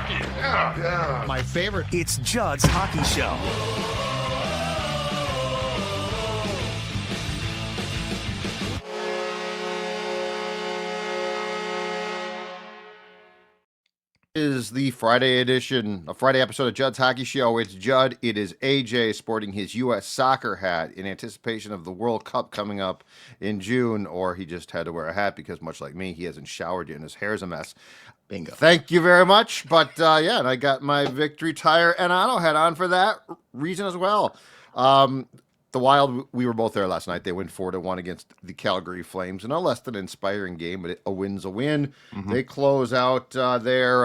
hockey. Yeah. My favorite. It's Judd's Hockey Show. Is the Friday edition, a Friday episode of Judd's Hockey Show. It's Judd. It is AJ sporting his U.S. soccer hat in anticipation of the World Cup coming up in June, or he just had to wear a hat because, much like me, he hasn't showered yet and his hair's a mess. Bingo. Thank you very much. But yeah, and I got my victory tire and auto hat on for that reason as well. The Wild, we were both there last night. They win 4-1 against the Calgary Flames in a less than inspiring game, but a win's a win. Mm-hmm. They close out their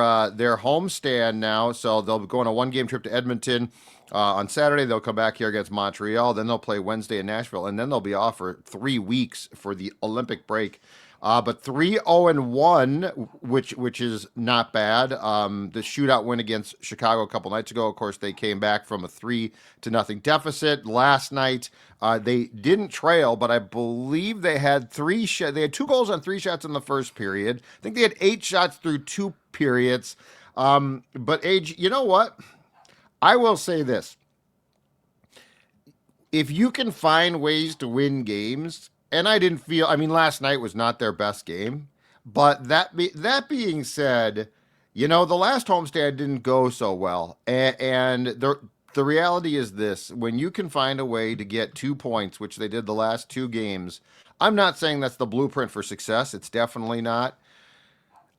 homestand now, so they'll go on a one-game trip to Edmonton on Saturday. They'll come back here against Montreal. Then they'll play Wednesday in Nashville, and then they'll be off for 3 weeks for the Olympic break. But 3-0-1, which is not bad. The shootout win against Chicago a couple nights ago. Of course, they came back from a 3-0 deficit last night. They didn't trail, but I believe they had they had 2 goals on 3 shots in the first period. I think they had 8 shots through 2 periods. But Age, you know what? I will say this: if you can find ways to win games. And I didn't feel, last night was not their best game. But that being said, the last homestand didn't go so well. And the reality is this: when you can find a way to get 2 points, which they did the last 2 games, I'm not saying that's the blueprint for success. It's definitely not.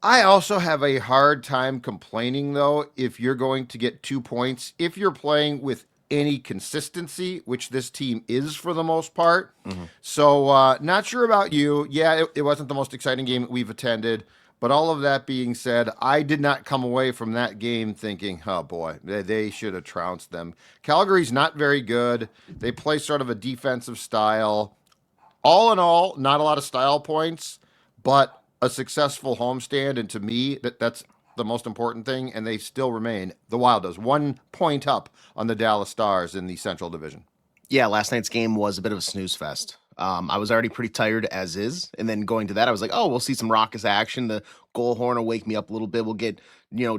I also have a hard time complaining, though, if you're going to get 2 points, if you're playing with any consistency, which this team is for the most part. Mm-hmm. So not sure about you. Yeah, it wasn't the most exciting game that we've attended, but all of that being said, I did not come away from that game thinking, oh boy, they should have trounced them. Calgary's not very good. They play sort of a defensive style. All in all, not a lot of style points, but a successful homestand, and to me, that's the most important thing, and they still remain, the Wild does, 1 point up on the Dallas Stars in the Central Division. Yeah, last night's game was a bit of a snooze fest. I was already pretty tired as is, and then going to that, I was like, oh, we'll see some raucous action. The goal horn will wake me up a little bit. We'll get,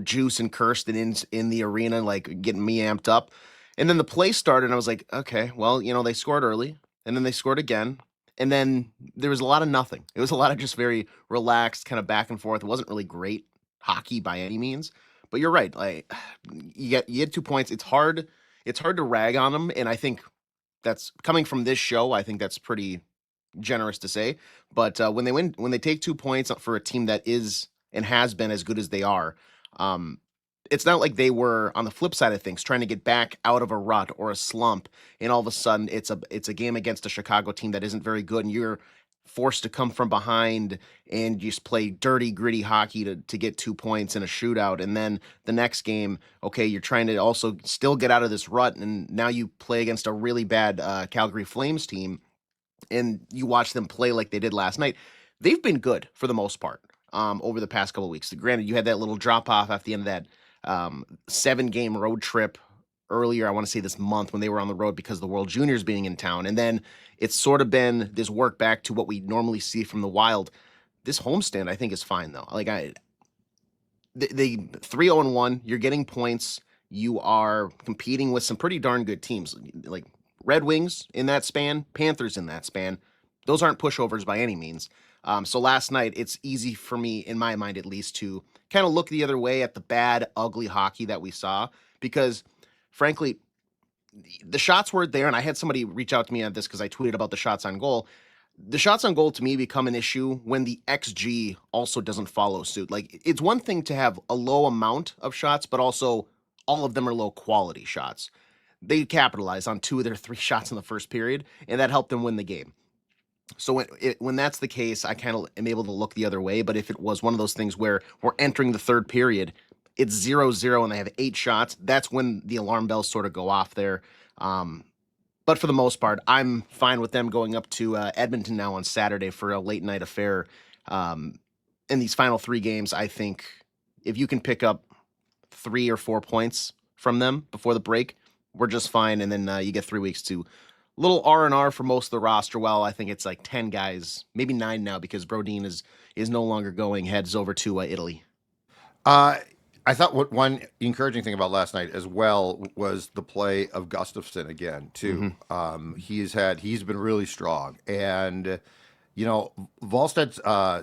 Juice and Kirsten in the arena, like getting me amped up. And then the play started, and I was like, okay, well, they scored early, and then they scored again. And then there was a lot of nothing. It was a lot of just very relaxed, kind of back and forth. It wasn't really great hockey by any means, but you're right. Like you get 2 points. It's hard to rag on them, and I think that's coming from this show. I think that's pretty generous to say. But when they take 2 points for a team that is and has been as good as they are, it's not like they were on the flip side of things trying to get back out of a rut or a slump, and all of a sudden it's a game against a Chicago team that isn't very good, and you're forced to come from behind and just play dirty, gritty hockey to get 2 points in a shootout. And then the next game, okay, you're trying to also still get out of this rut, and now you play against a really bad Calgary Flames team, and you watch them play like they did last night. They've been good for the most part over the past couple of weeks. Granted, you had that little drop-off at the end of that 7-game road trip earlier, I want to say this month, when they were on the road because of the World Juniors being in town. And then it's sort of been this work back to what we normally see from the Wild. This homestand, I think, is fine, though. Like, they 3-0-1, you're getting points. You are competing with some pretty darn good teams, like Red Wings in that span, Panthers in that span. Those aren't pushovers by any means. So last night, it's easy for me, in my mind at least, to kind of look the other way at the bad, ugly hockey that we saw, because frankly, the shots weren't there, and I had somebody reach out to me on this because I tweeted about the shots on goal. The shots on goal to me become an issue when the XG also doesn't follow suit. Like, it's one thing to have a low amount of shots, but also all of them are low quality shots. They capitalized on 2 of their 3 shots in the first period, and that helped them win the game. So when that's the case, I kind of am able to look the other way. But if it was one of those things where we're entering the third period, it's 0-0 and they have 8 shots, that's when the alarm bells sort of go off there. But for the most part, I'm fine with them going up to Edmonton now on Saturday for a late night affair. In these final 3 games, I think if you can pick up 3 or 4 points from them before the break, we're just fine. And then you get 3 weeks to little R&R for most of the roster. Well, I think it's like 10 guys, maybe 9 now, because Brodin is no longer going, heads over to Italy. I thought what one encouraging thing about last night as well was the play of Gustafsson again too. Hmm. He's been really strong, and you know Volstead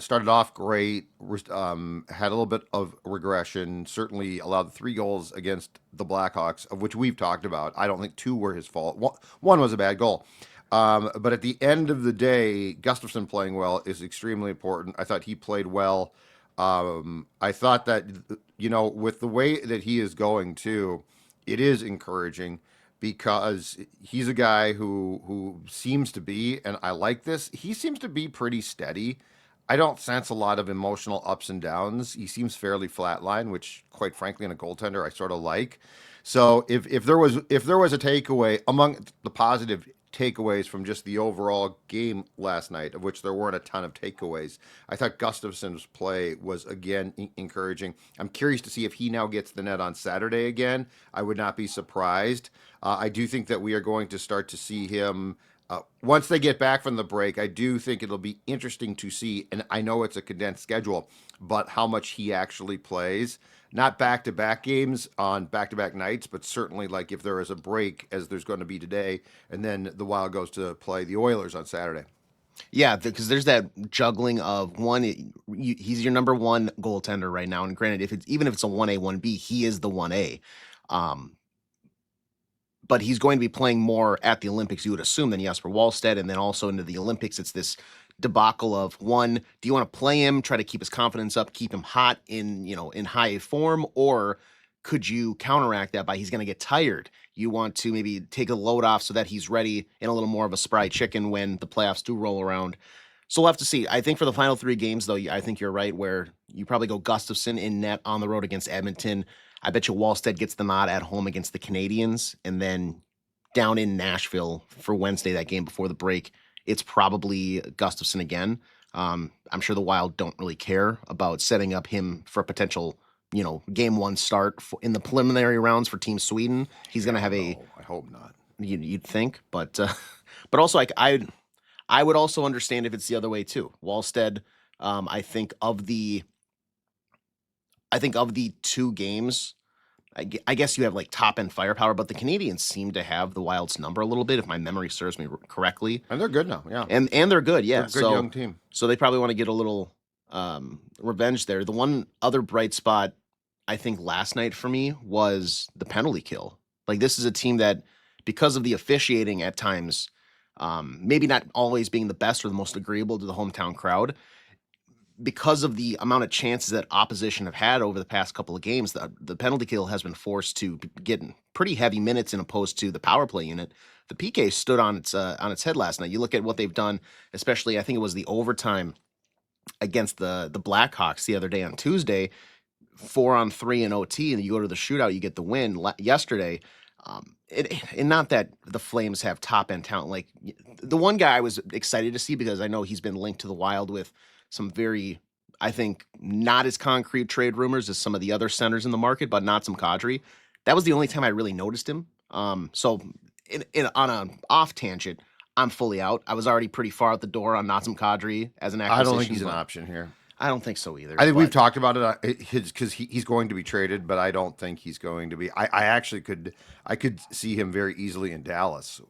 started off great, had a little bit of regression. Certainly allowed 3 goals against the Blackhawks, of which we've talked about. I don't think 2 were his fault. One was a bad goal. But at the end of the day, Gustafsson playing well is extremely important. I thought he played well. I thought that, with the way that he is going too, it is encouraging because he's a guy who seems to be, and I like this, he seems to be pretty steady. I don't sense a lot of emotional ups and downs. He seems fairly flatline, which, quite frankly, in a goaltender, I sort of like. So if there was a takeaway among the positive takeaways from just the overall game last night, of which there weren't a ton of takeaways, I thought Gustafsson's play was again encouraging. I'm curious to see if he now gets the net on Saturday again. I would not be surprised. I do think that we are going to start to see him. Once they get back from the break, I do think it'll be interesting to see, and I know it's a condensed schedule, but how much he actually plays. Not back to back games on back to back nights, but certainly like if there is a break, as there's going to be today, and then the Wild goes to play the Oilers on Saturday. Yeah, because there's that juggling of one. He's your number one goaltender right now, and granted, if it's a 1A 1B, he is the 1A. Um, but he's going to be playing more at the Olympics, you would assume, than Jesper Wallstedt. And then also into the Olympics, it's this debacle of one, do you want to play him, try to keep his confidence up, keep him hot in high form, or could you counteract that by he's going to get tired? You want to maybe take a load off so that he's ready and a little more of a spry chicken when the playoffs do roll around. So we'll have to see. I think for the final 3 games, though, I think you're right, where you probably go Gustafsson in net on the road against Edmonton. I bet you Wallstead gets the nod at home against the Canadians, and then down in Nashville for Wednesday, that game before the break, it's probably Gustafsson again. I'm sure the Wild don't really care about setting up him for a potential, game 1 start in the preliminary rounds for Team Sweden. He's going to have No, I hope not. you'd think, but but also I would also understand if it's the other way too. Wallstead, I think of the 2 games, I guess you have like top end firepower, but the Canadians seem to have the Wild's number a little bit, if my memory serves me correctly, And they're good now. Yeah, and they're good, they're yeah. a good young team. So they probably want to get a little revenge there. The one other bright spot I think last night for me was the penalty kill. Like this is a team that, because of the officiating at times, maybe not always being the best or the most agreeable to the hometown crowd, because of the amount of chances that opposition have had over the past couple of games, the penalty kill has been forced to get pretty heavy minutes in opposed to the power play unit. The PK stood on its head last night. You look at what they've done, especially I think it was the overtime against the Blackhawks the other day on Tuesday, 4-on-3 in OT, and you go to the shootout, you get the win yesterday. And not that the Flames have top end talent. Like the one guy I was excited to see, because I know he's been linked to the Wild with some very, I think, not as concrete trade rumors as some of the other centers in the market, but not some Kadri. That was the only time I really noticed him. So on an off tangent, I'm fully out. I was already pretty far out the door on Nazem Kadri as an acquisition. I don't think he's an option here. I don't think so either. I think we've talked about it because he's going to be traded, but I don't think he's going to be. I actually could see him very easily in Dallas,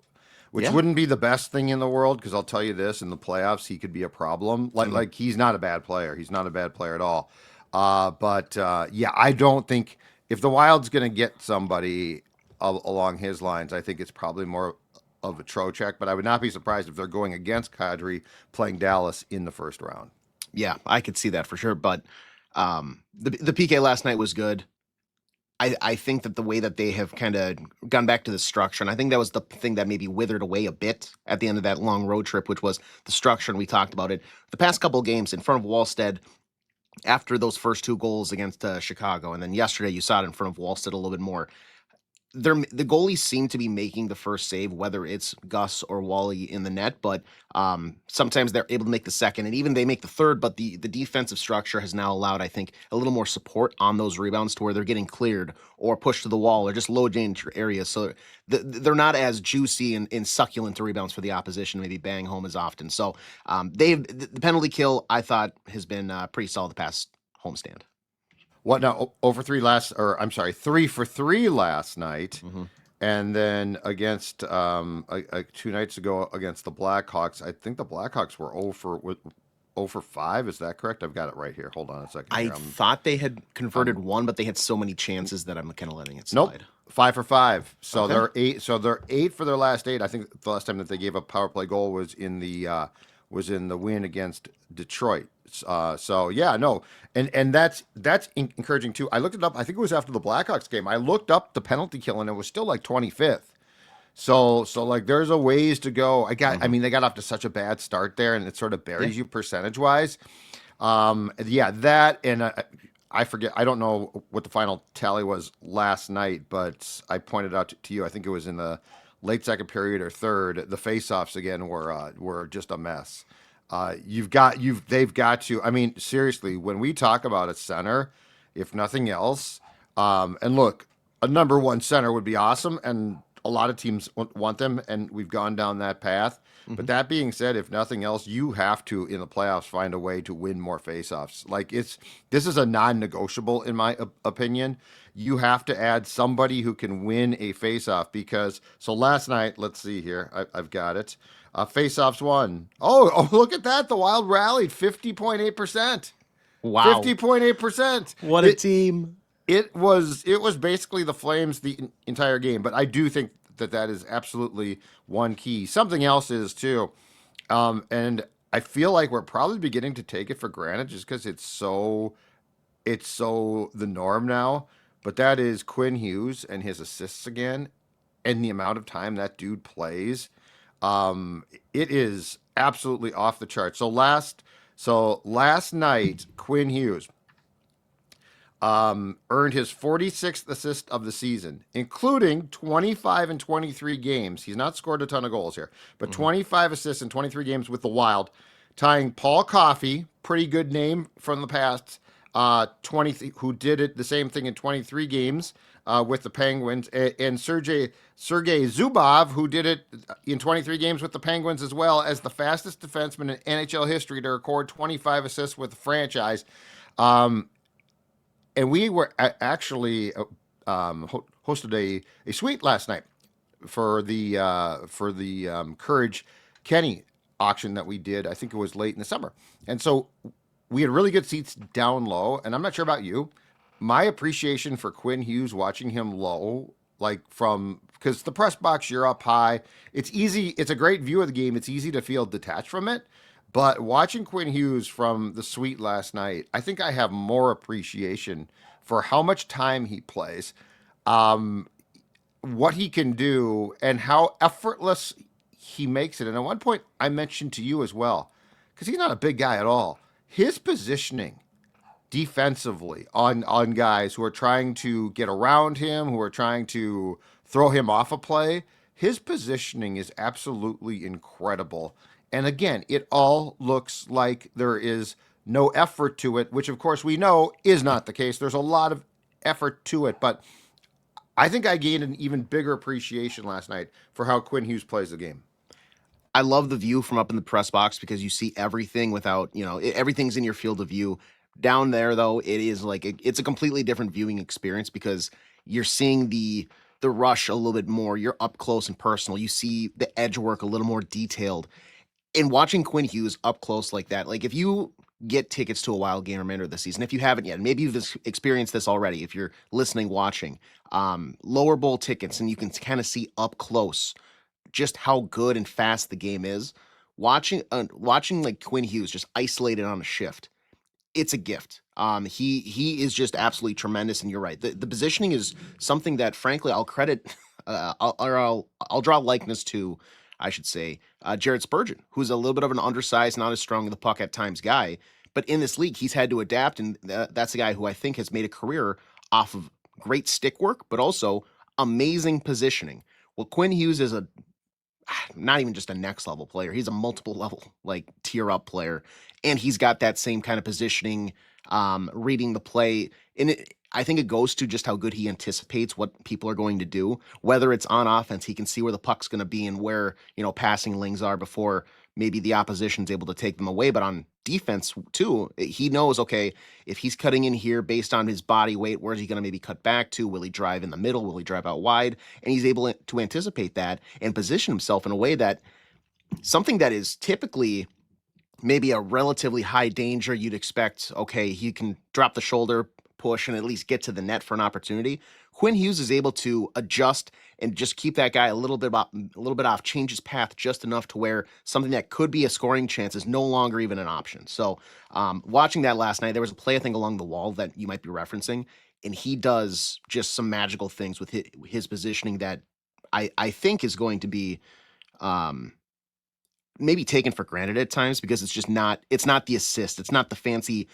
which wouldn't be the best thing in the world, because I'll tell you this: in the playoffs, he could be a problem. Like he's not a bad player. He's not a bad player at all. But I don't think if the Wild's going to get somebody along his lines, I think it's probably more of a Trocheck. But I would not be surprised if they're going against Kadri playing Dallas in the first round. Yeah, I could see that for sure. But the PK last night was good. I think that the way that they have kind of gone back to the structure, and I think that was the thing that maybe withered away a bit at the end of that long road trip, which was the structure, and we talked about it. The past couple of games in front of Wallstead, after those first 2 goals against Chicago, and then yesterday you saw it in front of Wallstead a little bit more. The goalies seem to be making the first save, whether it's Gus or Wally in the net, but sometimes they're able to make the second, and even they make the third, but the defensive structure has now allowed, I think, a little more support on those rebounds to where they're getting cleared or pushed to the wall or just low danger areas, so they're not as juicy and succulent to rebounds for the opposition, maybe bang home as often. So the penalty kill, I thought, has been pretty solid the past homestand. What now? 0 for 3 last, or I'm sorry, 3 for 3 last night. Hmm. And then against 2 nights ago against the Blackhawks, I think the Blackhawks were 0 for 5. Is that correct? I've got it right here. Hold on a second I here. thought they had converted I'm one, but they had so many chances that I'm kind of letting it Nope, slide. 5 for 5. So Okay. they're eight. So they're 8 for their last 8. I think the last time that they gave a power play goal was in the win against Detroit. So yeah, no, and that's encouraging too. I looked it up. I think it was after the Blackhawks game. I looked up the penalty kill, and it was still like 25th. So like there's a ways to go. I Hmm. mean, they got off to such a bad start there, and it sort of Yeah. buries you percentage wise. Yeah, that and I forget. I don't know what the final tally was last night, but I pointed out to you. I think it was in the late second period or third. The faceoffs again were just a mess. They've got to. I mean, seriously, when we talk about a center, if nothing else, and look, a number one center would be awesome, and a lot of teams want them, and we've gone down that path. But Hmm. that being said, if nothing else, you have to in the playoffs find a way to win more faceoffs. Like this is a non-negotiable in my opinion. You have to add somebody who can win a faceoff because so last night, let's see here, I've got it. Faceoffs won. Oh, look at that! The Wild rallied 50.8%. Wow. 50.8%. What a It team. it was basically the Flames the entire game, but I do think that is absolutely one key. Something else is too, and I feel like we're probably beginning to take it for granted just because it's so the norm now. But that is Quinn Hughes and his assists again, and the amount of time that dude plays. It is absolutely off the chart. So last night, Quinn Hughes earned his 46th assist of the season, including 25 and 23 games. He's not scored a ton of goals here, but Hmm. 25 assists in 23 games with the Wild, tying Paul Coffey, pretty good name from the past, 20 who did it the same thing in 23 games with the Penguins, and Sergei Zubov, who did it in 23 games with the Penguins as well as the fastest defenseman in NHL history to record 25 assists with the franchise. Um, and we were actually hosted a suite last night for the Courage Kenny auction that we did. I think it was late in the summer, and so we had really good seats down low. And I'm not sure about you, my appreciation for Quinn Hughes, watching him low, like from because the press box you're up high, it's easy. It's a great view of the game. It's easy to feel detached from it. But watching Quinn Hughes from the suite last night, I think I have more appreciation for how much time he plays, um, what he can do, and how effortless he makes it. And at one point, I mentioned to you as well, because he's not a big guy at all. His positioning defensively on guys who are trying to get around him, who are trying to throw him off a play. His positioning is absolutely incredible. And again, it all looks like there is no effort to it, which of course we know is not the case. There's a lot of effort to it, but I think I gained an even bigger appreciation last night for how Quinn Hughes plays the game. I love the view from up in the press box because you see everything without, everything's in your field of view. Down there, though, it is like it's a completely different viewing experience because you're seeing the rush a little bit more. You're up close and personal. You see the edge work a little more detailed. And watching Quinn Hughes up close like that, like if you get tickets to a Wild game remainder of the season, if you haven't yet, maybe you've experienced this already. If you're listening, watching, lower bowl tickets, and you can kind of see up close just how good and fast the game is. Watching like Quinn Hughes just isolated on a shift, it's a gift. He is just absolutely tremendous, and you're right. The positioning is something that, frankly, I'll credit, I'll draw likeness to, I should say, Jared Spurgeon, who's a little bit of an undersized, not as strong with the puck at times guy, but in this league, he's had to adapt, and that's a guy who I think has made a career off of great stick work, but also amazing positioning. Well, Quinn Hughes is a not even just a next level player. He's a multiple level, like tier up player. And he's got that same kind of positioning, reading the play. And I think it goes to just how good he anticipates what people are going to do. Whether it's on offense, he can see where the puck's going to be and where, passing lanes are maybe the opposition's able to take them away. But on defense too, he knows, okay, if he's cutting in here based on his body weight, where's he going to maybe cut back to? Will he drive in the middle? Will he drive out wide? And he's able to anticipate that and position himself in a way that something that is typically maybe a relatively high danger, you'd expect, okay, he can drop the shoulder, push, and at least get to the net for an opportunity. Quinn Hughes is able to adjust and just keep that guy a little bit off, change his path just enough to where something that could be a scoring chance is no longer even an option. So watching that last night, there was a play, I think, along the wall that you might be referencing, and he does just some magical things with his positioning that I think is going to be maybe taken for granted at times, because it's not the assist. It's not the fancy,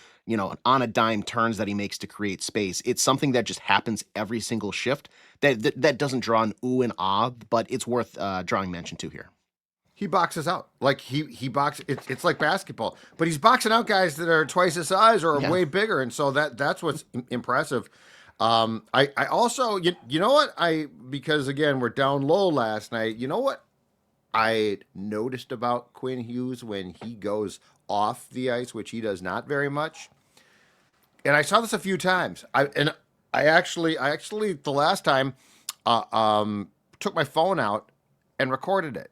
on a dime turns that he makes to create space. It's something that just happens every single shift that doesn't draw an ooh and ah, but it's worth drawing mention to here. He boxes out. Like he boxes. It's like basketball, but he's boxing out guys that are twice his size or way bigger, and so that's what's impressive. I also, you know what, because again, we're down low last night. You know what I noticed about Quinn Hughes when he goes off the ice, which he does not very much, and I saw this a few times. I actually the last time took my phone out and recorded it.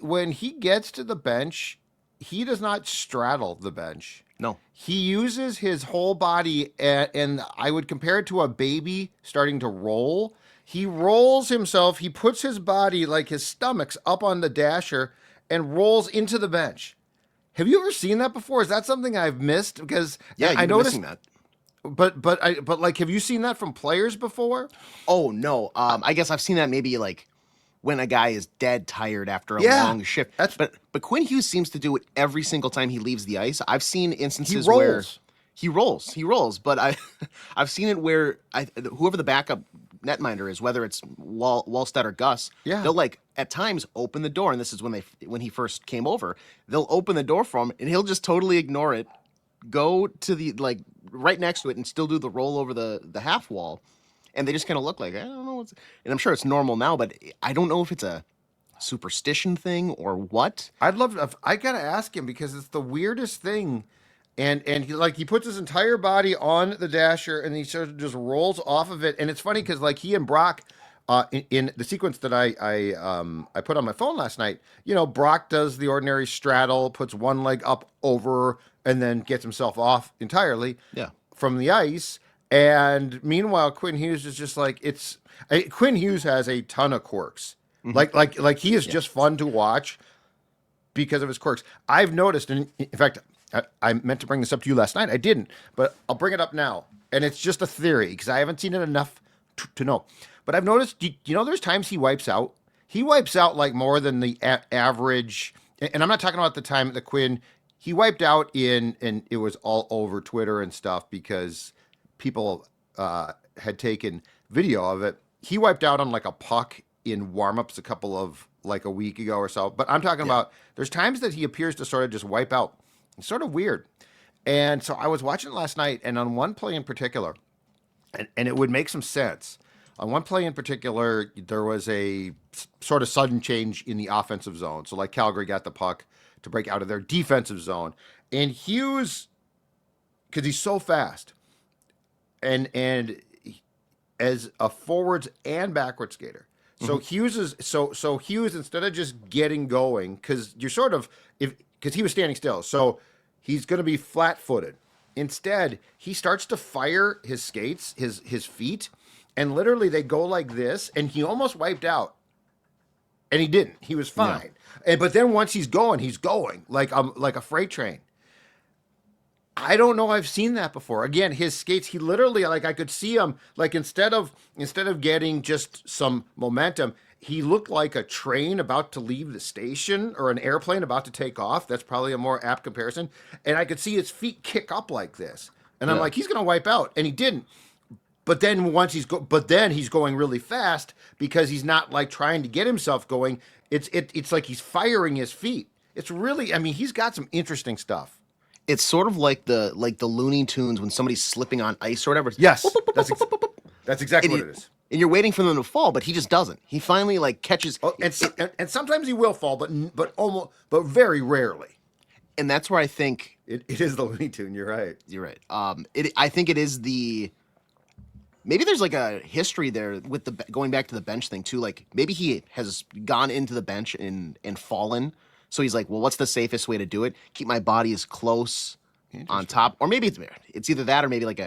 When he gets to the bench, he does not straddle the bench. No. He uses his whole body, and I would compare it to a baby starting to roll. He rolls himself. He puts his body, like his stomach's up on the dasher, and rolls into the bench. Have you ever seen that before? Is that something I've missed? Because I noticed that. But like, have you seen that from players before? Oh no. I guess I've seen that maybe like when a guy is dead tired after a long shift. But Quinn Hughes seems to do it every single time he leaves the ice. I've seen instances where he rolls, but I've seen it where whoever the backup netminder is, whether it's Wallstedt or Gus, they'll like at times open the door, and this is when he first came over, they'll open the door for him, and he'll just totally ignore it, go to the right next to it, and still do the roll over the half wall, and they just kind of look like, I don't know, and I'm sure it's normal now, but I don't know if it's a superstition thing or what. I'd love to, I gotta ask him, because it's the weirdest thing. And he puts his entire body on the dasher, and he sort of just rolls off of it. And it's funny because he and Brock, in the sequence that I put on my phone last night, Brock does the ordinary straddle, puts one leg up over, and then gets himself off entirely from the ice. And meanwhile, Quinn Hughes is just Quinn Hughes has a ton of quirks. Mm-hmm. Like he is just fun to watch because of his quirks. I've noticed, and in fact, I meant to bring this up to you last night. I didn't, but I'll bring it up now. And it's just a theory because I haven't seen it enough to know. But I've noticed, there's times he wipes out. He wipes out like more than the average. And I'm not talking about the time that Quinn, he wiped out and it was all over Twitter and stuff because people had taken video of it. He wiped out on like a puck in warmups a week ago or so. But I'm talking about, there's times that he appears to sort of just wipe out. It's sort of weird. And so I was watching it last night, and on one play in particular, and it would make some sense. On one play in particular, there was a sort of sudden change in the offensive zone. So Calgary got the puck to break out of their defensive zone. And Hughes, because he's so fast, and as a forwards and backward skater. So Hughes, instead of just getting going, because you're sort of, because he was standing still. So he's going to be flat-footed. Instead, he starts to fire his skates, his feet, and literally they go like this, and he almost wiped out. And he didn't. He was fine. Yeah. But then once he's going like a freight train. I don't know. I've seen that before. Again, his skates, he literally, I could see him, instead of getting just some momentum, he looked like a train about to leave the station or an airplane about to take off. That's probably a more apt comparison. And I could see his feet kick up like this. And I'm like, he's going to wipe out. And he didn't. But then he's going really fast because he's not trying to get himself going. It's like he's firing his feet. It's really, he's got some interesting stuff. It's sort of like the Looney Tunes when somebody's slipping on ice or whatever. Yes, that's exactly what it is. and you're waiting for them to fall, but he just doesn't. He finally like catches. Oh, and sometimes he will fall, but very rarely. And that's where I think it is the Looney Tune. You're right. You're right. I think it is maybe there's like a history there with the going back to the bench thing too. Like maybe he has gone into the bench and fallen. So he's like, well, what's the safest way to do it? Keep my body as close on top, or maybe it's either that or maybe like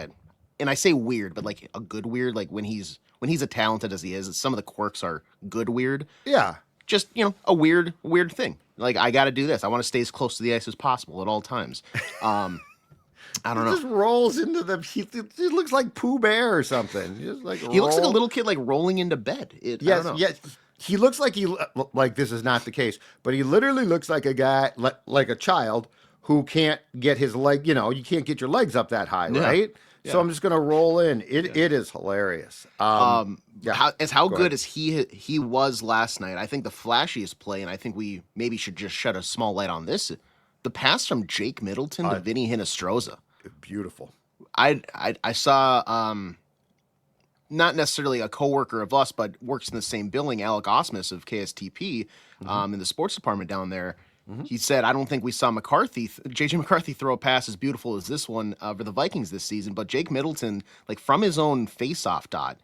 and I say weird, but like a good weird, like when he's as talented as he is, some of the quirks are good weird. Yeah. Just, a weird thing. Like, I got to do this. I want to stay as close to the ice as possible at all times. I don't know. He just rolls into the. He looks like Pooh Bear or something. He looks like a little kid, like rolling into bed. Yes, yes. He looks like like this is not the case, but he literally looks like a guy, like a child who can't get his leg. You can't get your legs up that high, right? Yeah. So I'm just gonna roll in. It is hilarious. How good as he was last night. I think the flashiest play, and I think we maybe should just shed a small light on this. The pass from Jake Middleton to Vinny Hinostroza. Beautiful. I saw not necessarily a coworker of us, but works in the same building, Alec Osmus of KSTP, in the sports department down there. He said, I don't think we saw JJ McCarthy throw a pass as beautiful as this one for the Vikings this season, but Jake Middleton, like from his own face-off dot,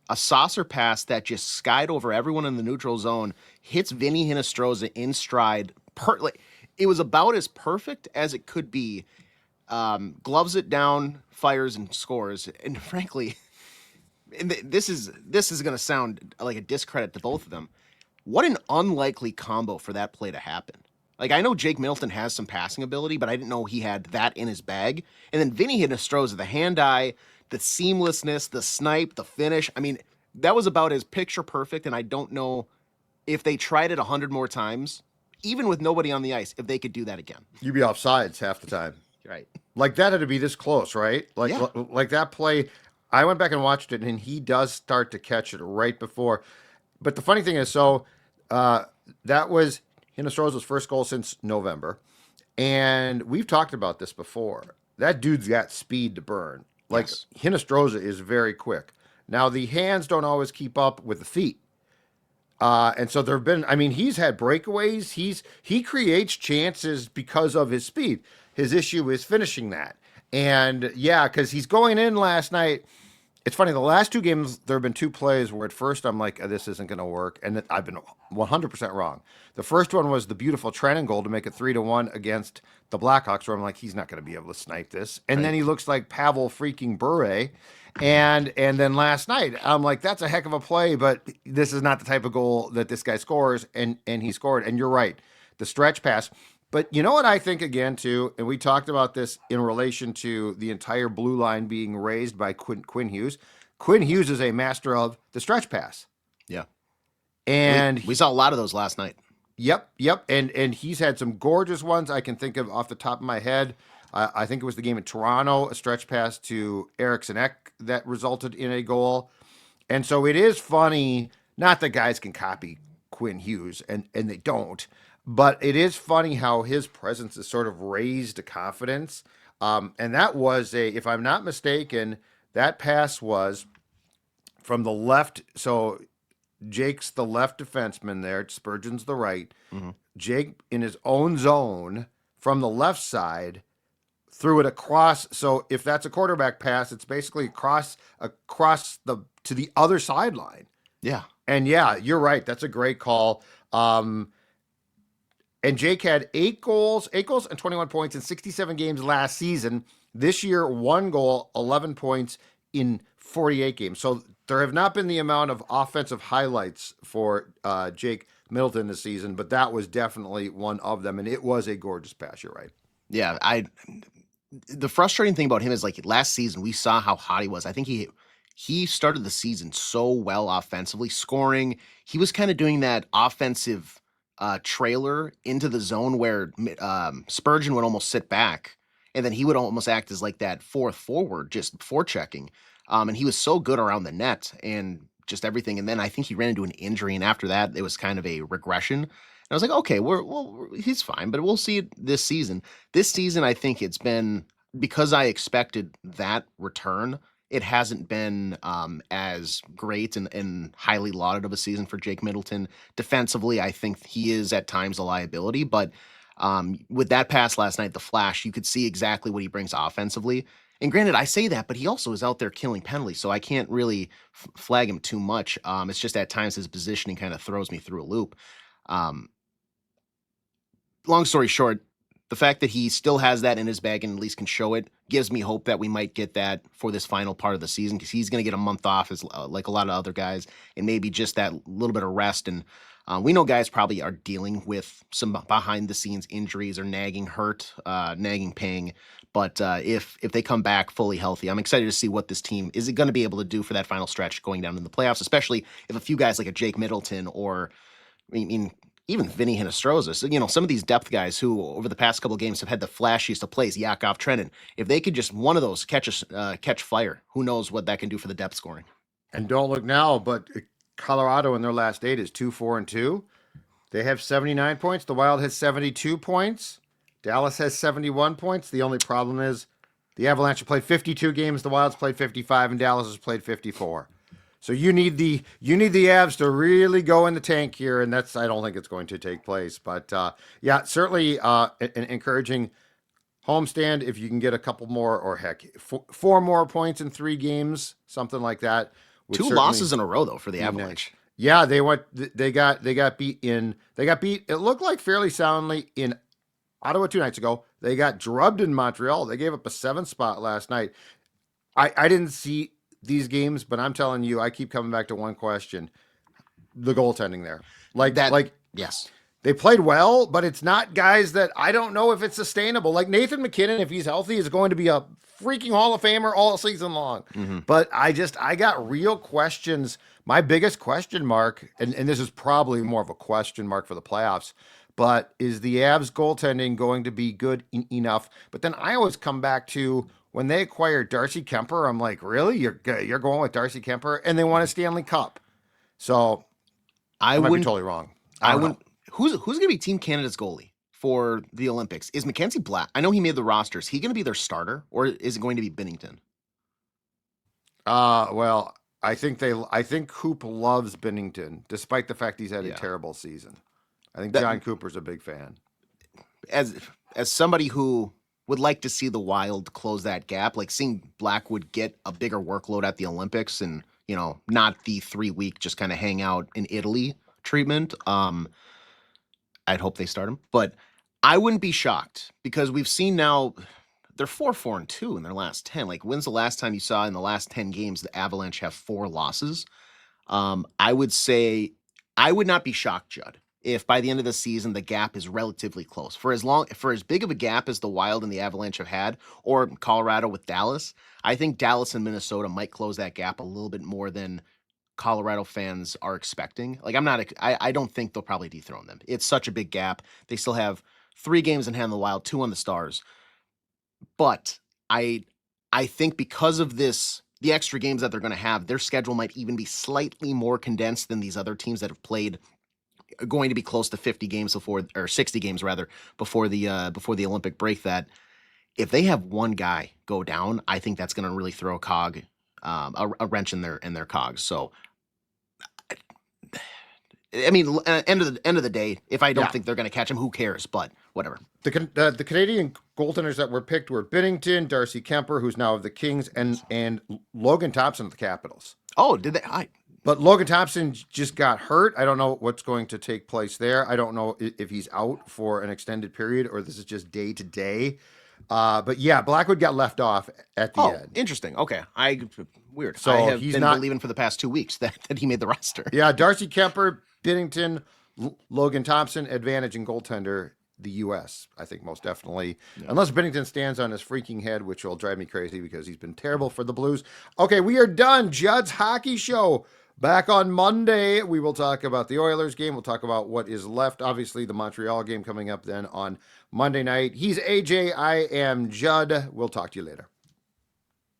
a saucer pass that just skied over everyone in the neutral zone, hits Vinny Hinostroza in stride. It was about as perfect as it could be. Gloves it down, fires, and scores. And frankly, this is going to sound like a discredit to both of them. What an unlikely combo for that play to happen. Like, I know Jake Middleton has some passing ability, but I didn't know he had that in his bag. And then Vinny Hinostroza, the hand-eye, the seamlessness, the snipe, the finish. I mean, that was about as picture perfect, and I don't know if they tried it 100 more times, even with nobody on the ice, if they could do that again. You'd be offsides half the time. Right. Like, that had to be this close, right? Like that play, I went back and watched it, and he does start to catch it right before. But the funny thing is, that was Hinostroza's first goal since November. And we've talked about this before. That dude's got speed to burn. Like, yes. Hinostroza is very quick. Now, the hands don't always keep up with the feet. And so there have been, he's had breakaways. He creates chances because of his speed. His issue is finishing that. And yeah, because he's going in last night. It's funny, the last two games, there have been two plays where at first I'm like, this isn't going to work. And I've been 100% wrong. The first one was the beautiful Trennan goal to make it 3-1 against the Blackhawks, where I'm like, he's not going to be able to snipe this. And then he looks like Pavel freaking Bure. And then last night, I'm like, that's a heck of a play, but this is not the type of goal that this guy scores. And he scored. And you're right, the stretch pass. But you know what I think again, too, and we talked about this in relation to the entire blue line being raised by Quinn Hughes. Quinn Hughes is a master of the stretch pass. Yeah. And we saw a lot of those last night. Yep. And he's had some gorgeous ones I can think of off the top of my head. I think it was the game in Toronto, a stretch pass to Eriksson Ek that resulted in a goal. And so it is funny, not that guys can copy Quinn Hughes, and they don't. But it is funny how his presence is sort of raised to confidence. And that was if I'm not mistaken, that pass was from the left. So Jake's the left defenseman there. Spurgeon's the right. Mm-hmm. Jake in his own zone from the left side threw it across. So if that's a quarterback pass, it's basically across to the other sideline. Yeah. And yeah, you're right. That's a great call. And Jake had 8 goals and 21 points in 67 games last season. This year, 1 goal, 11 points in 48 games. So there have not been the amount of offensive highlights for Jake Middleton this season, but that was definitely one of them. And it was a gorgeous pass. You're right. Yeah. The frustrating thing about him is, like, last season, we saw how hot he was. I think he started the season so well offensively, scoring. He was kind of doing that offensive trailer into the zone where Spurgeon would almost sit back, and then he would almost act as like that fourth forward, just forechecking. And he was so good around the net and just everything. And then I think he ran into an injury, and after that, it was kind of a regression. And I was like, okay, he's fine, but we'll see it this season. This season, I think it's been, because I expected that return, it hasn't been as great and highly lauded of a season for Jake Middleton. Defensively, I think he is at times a liability, but with that pass last night, the flash, you could see exactly what he brings offensively. And granted, I say that, but he also is out there killing penalties, so I can't really flag him too much. It's just at times his positioning kind of throws me through a loop. Um, Long story short, the fact that he still has that in his bag and at least can show it gives me hope that we might get that for this final part of the season, because he's going to get a month off as like a lot of other guys, and maybe just that little bit of rest. And we know guys probably are dealing with some behind the scenes injuries or nagging hurt, nagging pain. But if they come back fully healthy, I'm excited to see what this team is going to be able to do for that final stretch going down in the playoffs, especially if a few guys like a Jake Middleton or I mean, even Vinny Hinostroza. So, some of these depth guys who over the past couple of games have had the flashiest of plays, Yakov, Trenin, if they could just one of those catch fire, who knows what that can do for the depth scoring. And don't look now, but Colorado in their last 8 is 2-4-2. They have 79 points. The Wild has 72 points. Dallas has 71 points. The only problem is the Avalanche have played 52 games. The Wild's played 55, and Dallas has played 54. So you need the Avs to really go in the tank here, and I don't think it's going to take place. But yeah, certainly an encouraging homestand if you can get a couple more, or heck, 4 more points in 3 games, something like that. 2 losses in a row though for the Avalanche. Yeah, they got beat in. They got beat. It looked like fairly soundly in Ottawa 2 nights ago. They got drubbed in Montreal. They gave up a 7 spot last night. I didn't see these games, but I'm telling you, I keep coming back to one question: the goaltending there. Yes, they played well, but it's not guys that I don't know if it's sustainable. Like Nathan McKinnon, if he's healthy, is going to be a freaking Hall of Famer all season long. Mm-hmm. But I got real questions. My biggest question mark, and this is probably more of a question mark for the playoffs, but is the Avs goaltending going to be good enough? But then I always come back to, when they acquired Darcy Kemper, I'm like, really? You're going with Darcy Kemper? And they won a Stanley Cup. So I might be totally wrong. I wouldn't. Who's going to be Team Canada's goalie for the Olympics? Is Mackenzie Black? I know he made the roster. Is he going to be their starter, or is it going to be Binnington? Well, I think Coop loves Binnington, despite the fact he's had a terrible season. I think John Cooper's a big fan. As somebody who would like to see the Wild close that gap, like seeing Blackwood get a bigger workload at the Olympics and, not the 3-week just kind of hang out in Italy treatment. I'd hope they start him, but I wouldn't be shocked, because we've seen now they're 4-4-2 in their last 10. Like, when's the last time you saw in the last 10 games the Avalanche have 4 losses? I would say I would not be shocked, Judd, if by the end of the season the gap is relatively close. For as big of a gap as the Wild and the Avalanche have had, or Colorado with Dallas, I think Dallas and Minnesota might close that gap a little bit more than Colorado fans are expecting. Like, I don't think they'll probably dethrone them. It's such a big gap. They still have 3 games in hand on the Wild, 2 on the Stars. But I think because of this, the extra games that they're going to have, their schedule might even be slightly more condensed than these other teams that have played, going to be close to 50 games before, or 60 games rather, before the Olympic break, that if they have one guy go down, I think that's going to really throw a wrench in their cogs. So, I mean, end of the day, if I don't think they're going to catch him, who cares? But whatever. The Canadian goaltenders that were picked were Binnington, Darcy Kemper, who's now of the Kings, and Logan Thompson of the Capitals. Oh, did they? But Logan Thompson just got hurt. I don't know what's going to take place there. I don't know if he's out for an extended period or this is just day to day. But yeah, Blackwood got left off at the end. Interesting. Okay. Weird. So I have been believing for the past 2 weeks that he made the roster. Yeah, Darcy Kemper, Binnington, Logan Thompson, advantage in goaltender, the U.S., I think most definitely. Yeah. Unless Binnington stands on his freaking head, which will drive me crazy because he's been terrible for the Blues. Okay, we are done. Judd's Hockey Show. Back on Monday, we will talk about the Oilers game. We'll talk about what is left. Obviously, the Montreal game coming up then on Monday night. He's AJ. I am Judd. We'll talk to you later.